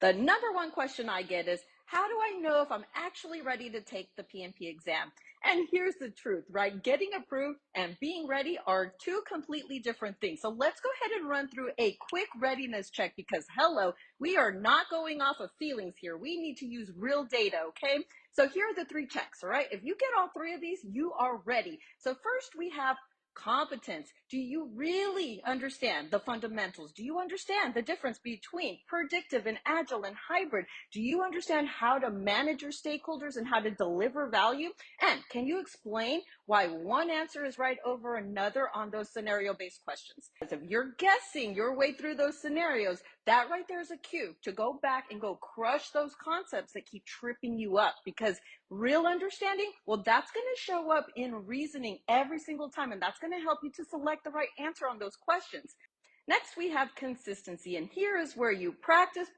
The number one question I get is, how do I know if I'm actually ready to take the PMP exam? And here's the truth, right? Getting approved and being ready are two completely different things. So let's go ahead and run through a quick readiness check because hello, we are not going off of feelings here. We need to use real data, okay? So here are the three checks, all right? If you get all three of these, you are ready. So first we have competence. Do you really understand the fundamentals? Do you understand the difference between predictive and agile and hybrid? Do you understand how to manage your stakeholders and how to deliver value? And can you explain why one answer is right over another on those scenario-based questions? If you're guessing your way through those scenarios, that right there is a cue to go back and go crush those concepts that keep tripping you up, because real understanding, well, that's going to show up in reasoning every single time, and that's going to help you to select the right answer on those questions. Next, we have consistency, and here is where you practice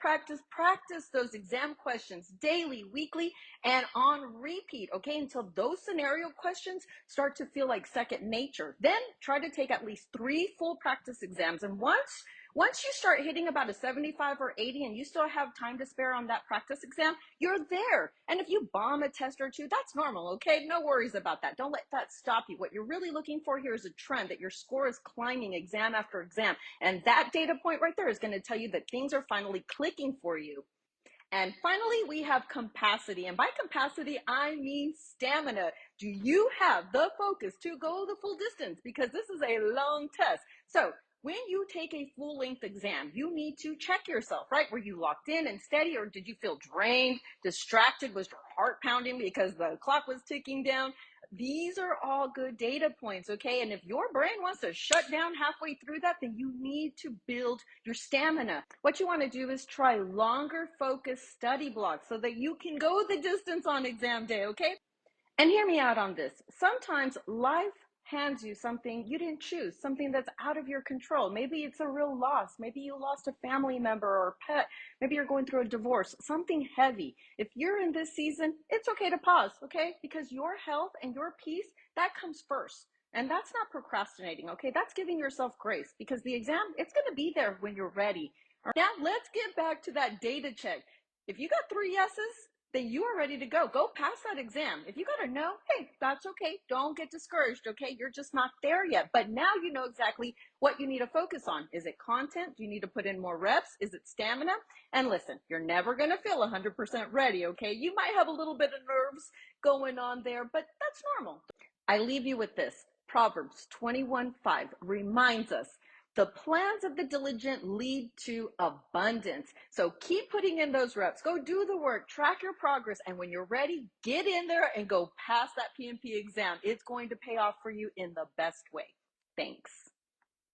those exam questions daily, weekly, and on repeat, okay, until those scenario questions start to feel like second nature. Then try to take at least 3 full practice exams, and once you start hitting about a 75 or 80 and you still have time to spare on that practice exam, you're there. And if you bomb a test or two, that's normal, okay? No worries about that. Don't let that stop you. What you're really looking for here is a trend, that your score is climbing exam after exam. And that data point right there is going to tell you that things are finally clicking for you. And finally, we have capacity. And by capacity, I mean stamina. Do you have the focus to go the full distance? Because this is a long test. So when you take a full-length exam, you need to check yourself, right? Were you locked in and steady, or did you feel drained, distracted? Was your heart pounding because the clock was ticking down? These are all good data points, okay? And if your brain wants to shut down halfway through that, then you need to build your stamina. What you want to do is try longer focused study blocks so that you can go the distance on exam day, okay? And hear me out on this. Sometimes life hands you something you didn't choose, something that's out of your control. Maybe it's a real loss. Maybe you lost a family member or a pet. Maybe you're going through a divorce, something heavy. If you're in this season, it's okay to pause, okay? Because your health and your peace, that comes first. And that's not procrastinating, okay? That's giving yourself grace, because the exam, it's going to be there when you're ready. Now, let's get back to that data check. If you got 3 yeses, then you are ready to go. Go pass that exam. If you got a no, hey, that's okay. Don't get discouraged, okay? You're just not there yet. But now you know exactly what you need to focus on. Is it content? Do you need to put in more reps? Is it stamina? And listen, you're never going to feel 100% ready, okay? You might have a little bit of nerves going on there, but that's normal. I leave you with this. Proverbs 21:5 reminds us, the plans of the diligent lead to abundance. So keep putting in those reps. Go do the work, track your progress, and when you're ready, get in there and go pass that PMP exam. It's going to pay off for you in the best way. Thanks.